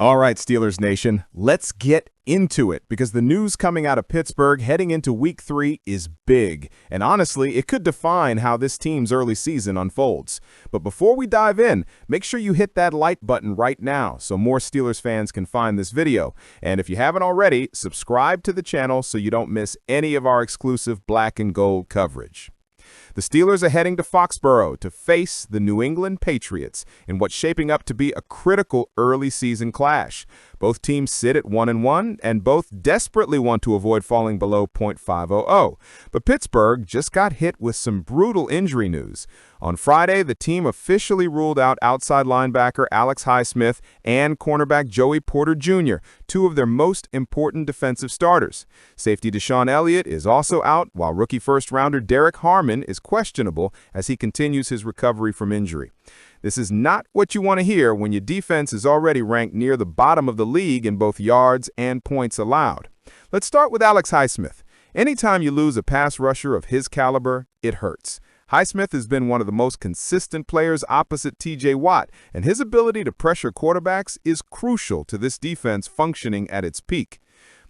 All right, Steelers Nation, let's get into it because the news coming out of Pittsburgh heading into Week 3 is big. And honestly, it could define how this team's early season unfolds. But before we dive in, make sure you hit that like button right now so more Steelers fans can find this video. And if you haven't already, subscribe to the channel so you don't miss any of our exclusive black and gold coverage. The Steelers are heading to Foxborough to face the New England Patriots in what's shaping up to be a critical early season clash. Both teams sit at 1-1 and both desperately want to avoid falling below .500. But Pittsburgh just got hit with some brutal injury news. On Friday, the team officially ruled out outside linebacker Alex Highsmith and cornerback Joey Porter Jr., two of their most important defensive starters. Safety Deshaun Elliott is also out, while rookie first-rounder Derek Harmon is questionable as he continues his recovery from injury. This is not what you want to hear when your defense is already ranked near the bottom of the league in both yards and points allowed. Let's start with Alex Highsmith. Anytime you lose a pass rusher of his caliber, it hurts. Highsmith has been one of the most consistent players opposite T.J. Watt, and his ability to pressure quarterbacks is crucial to this defense functioning at its peak.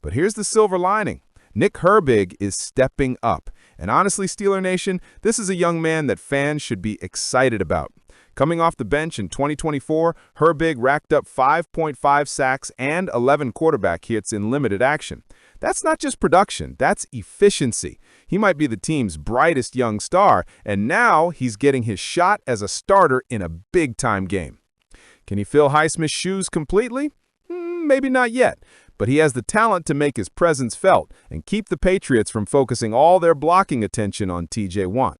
But here's the silver lining. Nick Herbig is stepping up. And honestly, Steeler Nation, this is a young man that fans should be excited about. Coming off the bench in 2024, Herbig racked up 5.5 sacks and 11 quarterback hits in limited action. That's not just production, that's efficiency. He might be the team's brightest young star, and now he's getting his shot as a starter in a big-time game. Can he fill Highsmith's shoes completely? Maybe not yet, but he has the talent to make his presence felt and keep the Patriots from focusing all their blocking attention on T.J. Watt.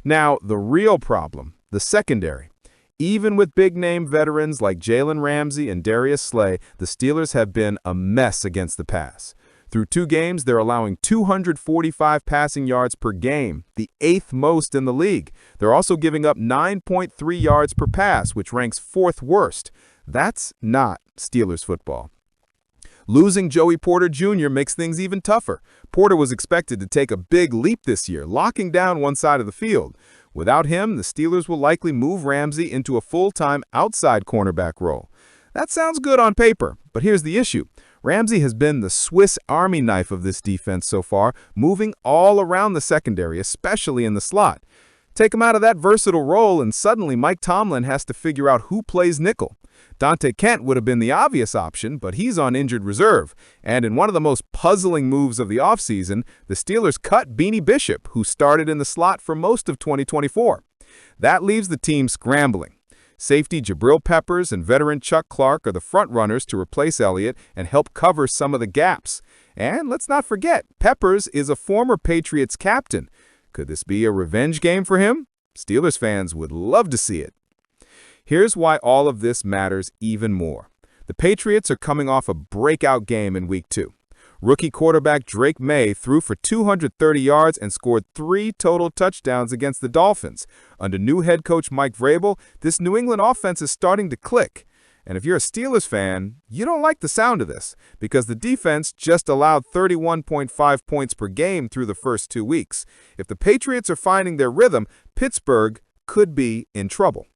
Now, the real problem, the secondary. Even with big-name veterans like Jalen Ramsey and Darius Slay, the Steelers have been a mess against the pass. Through 2 games, they're allowing 245 passing yards per game, the 8th most in the league. They're also giving up 9.3 yards per pass, which ranks 4th worst. That's not Steelers football. Losing Joey Porter Jr. makes things even tougher. Porter was expected to take a big leap this year, locking down one side of the field. Without him, the Steelers will likely move Ramsey into a full-time outside cornerback role. That sounds good on paper, but here's the issue. Ramsey has been the Swiss Army knife of this defense so far, moving all around the secondary, especially in the slot. Take him out of that versatile role, and suddenly Mike Tomlin has to figure out who plays nickel. Dante Kent would have been the obvious option, but he's on injured reserve. And in one of the most puzzling moves of the offseason, the Steelers cut Beanie Bishop, who started in the slot for most of 2024. That leaves the team scrambling. Safety Jabril Peppers and veteran Chuck Clark are the front-runners to replace Elliott and help cover some of the gaps. And let's not forget, Peppers is a former Patriots captain. Could this be a revenge game for him? Steelers fans would love to see it. Here's why all of this matters even more. The Patriots are coming off a breakout game in Week 2. Rookie quarterback Drake May threw for 230 yards and scored 3 total touchdowns against the Dolphins. Under new head coach Mike Vrabel, this New England offense is starting to click. And if you're a Steelers fan, you don't like the sound of this because the defense just allowed 31.5 points per game through the first 2 weeks. If the Patriots are finding their rhythm, Pittsburgh could be in trouble.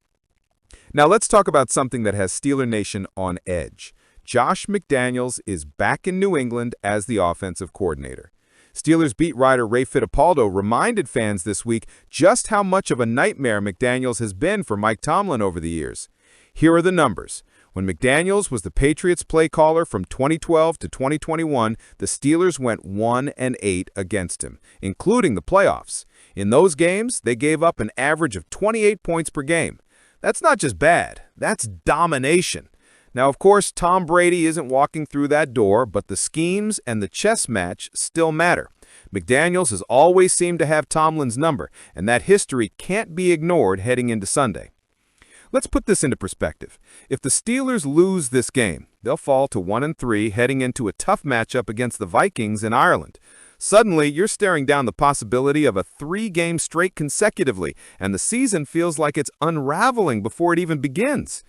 Now let's talk about something that has Steeler Nation on edge. Josh McDaniels is back in New England as the offensive coordinator. Steelers beat writer Ray Fittipaldo reminded fans this week just how much of a nightmare McDaniels has been for Mike Tomlin over the years. Here are the numbers. When McDaniels was the Patriots play caller from 2012 to 2021, the Steelers went 1-8 against him, including the playoffs. In those games, they gave up an average of 28 points per game. That's not just bad, that's domination. Now, of course, Tom Brady isn't walking through that door, but the schemes and the chess match still matter. McDaniels has always seemed to have Tomlin's number, and that history can't be ignored heading into Sunday. Let's put this into perspective. If the Steelers lose this game, they'll fall to 1-3 heading into a tough matchup against the Vikings in Ireland. Suddenly, you're staring down the possibility of a 3-game streak consecutively, and the season feels like it's unraveling before it even begins.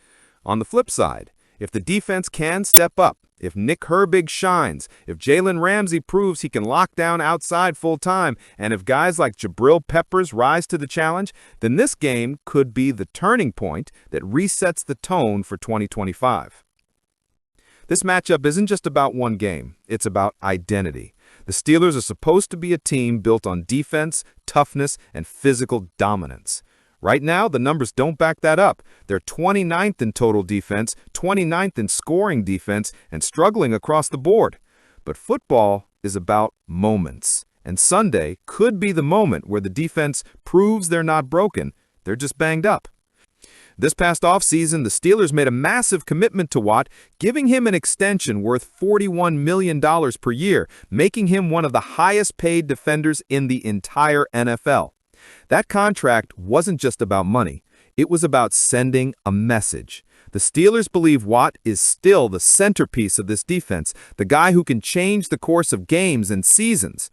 On the flip side, if the defense can step up, if Nick Herbig shines, if Jalen Ramsey proves he can lock down outside full-time, and if guys like Jabril Peppers rise to the challenge, then this game could be the turning point that resets the tone for 2025. This matchup isn't just about one game, it's about identity. The Steelers are supposed to be a team built on defense, toughness, and physical dominance. Right now, the numbers don't back that up. They're 29th in total defense, 29th in scoring defense, and struggling across the board. But football is about moments, and Sunday could be the moment where the defense proves they're not broken, they're just banged up. This past offseason, the Steelers made a massive commitment to Watt, giving him an extension worth $41 million per year, making him one of the highest-paid defenders in the entire NFL. That contract wasn't just about money. It was about sending a message. The Steelers believe Watt is still the centerpiece of this defense, the guy who can change the course of games and seasons.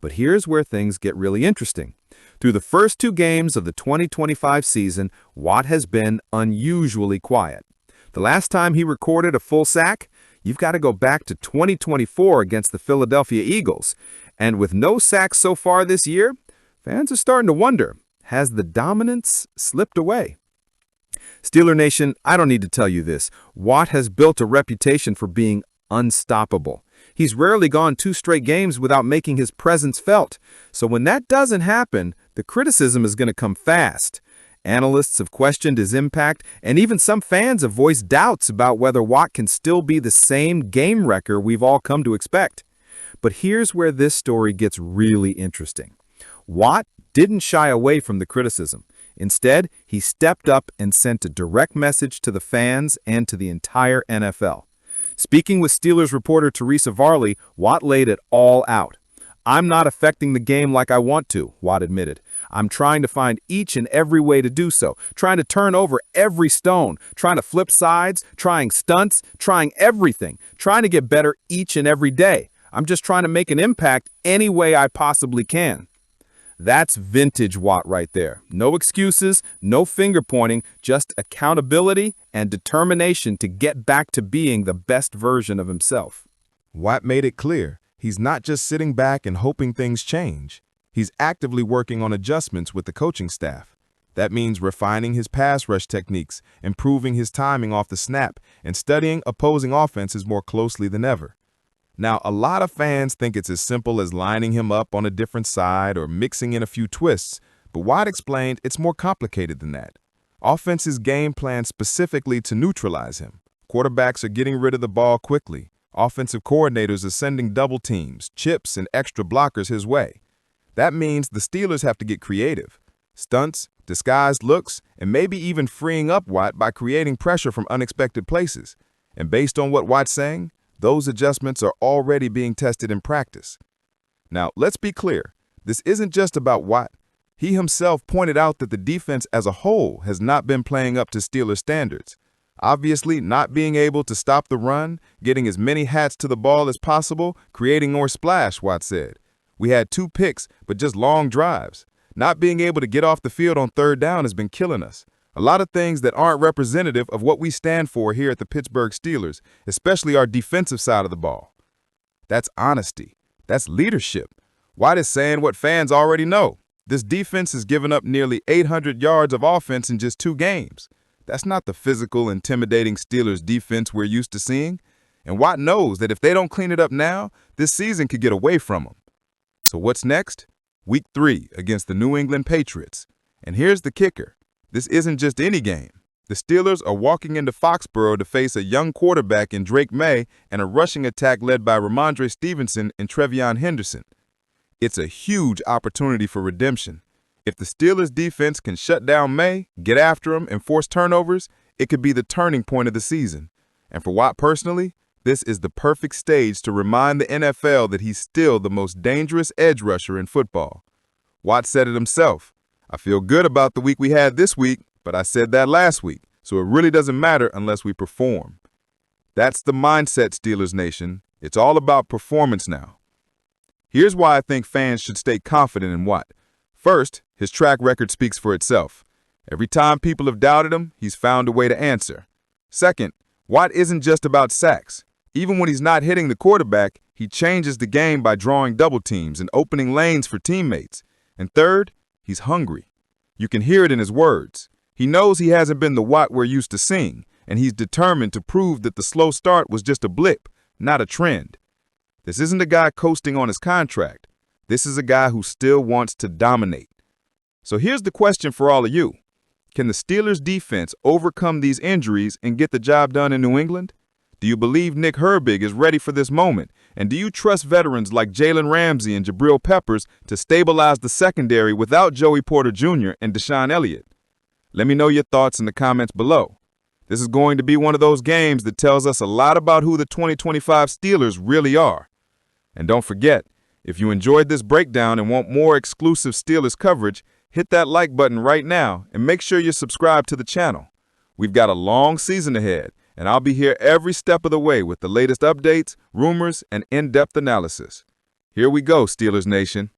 But here's where things get really interesting. Through the first 2 games of the 2025 season, Watt has been unusually quiet. The last time he recorded a full sack, you've got to go back to 2024 against the Philadelphia Eagles. And with no sacks so far this year, fans are starting to wonder, has the dominance slipped away? Steeler Nation, I don't need to tell you this. Watt has built a reputation for being unstoppable. He's rarely gone 2 straight games without making his presence felt. So when that doesn't happen, the criticism is going to come fast. Analysts have questioned his impact, and even some fans have voiced doubts about whether Watt can still be the same game wrecker we've all come to expect. But here's where this story gets really interesting. Watt didn't shy away from the criticism. Instead, he stepped up and sent a direct message to the fans and to the entire NFL. Speaking with Steelers reporter Teresa Varley, Watt laid it all out. "I'm not affecting the game like I want to," Watt admitted. "I'm trying to find each and every way to do so, trying to turn over every stone, trying to flip sides, trying stunts, trying everything, trying to get better each and every day. I'm just trying to make an impact any way I possibly can." That's vintage Watt right there. No excuses, no finger pointing, just accountability and determination to get back to being the best version of himself. Watt made it clear he's not just sitting back and hoping things change. He's actively working on adjustments with the coaching staff. That means refining his pass rush techniques, improving his timing off the snap, and studying opposing offenses more closely than ever. Now, a lot of fans think it's as simple as lining him up on a different side or mixing in a few twists, but Watt explained it's more complicated than that. Offenses game plan specifically to neutralize him. Quarterbacks are getting rid of the ball quickly. Offensive coordinators are sending double teams, chips, and extra blockers his way. That means the Steelers have to get creative. Stunts, disguised looks, and maybe even freeing up Watt by creating pressure from unexpected places. And based on what Watt's saying, those adjustments are already being tested in practice. Now, let's be clear. This isn't just about Watt. He himself pointed out that the defense as a whole has not been playing up to Steelers standards. Obviously, not being able to stop the run, getting as many hats to the ball as possible, creating more splash, Watt said. "We had 2 picks, but just long drives. Not being able to get off the field on 3rd down has been killing us. A lot of things that aren't representative of what we stand for here at the Pittsburgh Steelers, especially our defensive side of the ball." That's honesty. That's leadership. Watt is saying what fans already know. This defense has given up nearly 800 yards of offense in just 2 games. That's not the physical, intimidating Steelers defense we're used to seeing. And Watt knows that if they don't clean it up now, this season could get away from them. So what's next? Week 3 against the New England Patriots. And here's the kicker. This isn't just any game. The Steelers are walking into Foxborough to face a young quarterback in Drake May and a rushing attack led by Ramondre Stevenson and Trevion Henderson. It's a huge opportunity for redemption. If the Steelers defense can shut down May, get after him, and force turnovers, it could be the turning point of the season. And for Watt personally, this is the perfect stage to remind the NFL that he's still the most dangerous edge rusher in football. Watt said it himself. "I feel good about the week we had this week, but I said that last week, so it really doesn't matter unless we perform." That's the mindset, Steelers Nation. It's all about performance now. Here's why I think fans should stay confident in Watt. First, his track record speaks for itself. Every time people have doubted him, he's found a way to answer. Second, Watt isn't just about sacks. Even when he's not hitting the quarterback, he changes the game by drawing double teams and opening lanes for teammates. And third, he's hungry. You can hear it in his words. He knows he hasn't been the Watt we're used to seeing, and he's determined to prove that the slow start was just a blip, not a trend. This isn't a guy coasting on his contract. This is a guy who still wants to dominate. So here's the question for all of you. Can the Steelers' defense overcome these injuries and get the job done in New England? Do you believe Nick Herbig is ready for this moment? And do you trust veterans like Jalen Ramsey and Jabril Peppers to stabilize the secondary without Joey Porter Jr. and Deshaun Elliott? Let me know your thoughts in the comments below. This is going to be one of those games that tells us a lot about who the 2025 Steelers really are. And don't forget, if you enjoyed this breakdown and want more exclusive Steelers coverage, hit that like button right now and make sure you're subscribed to the channel. We've got a long season ahead, and I'll be here every step of the way with the latest updates, rumors, and in-depth analysis. Here we go, Steelers Nation.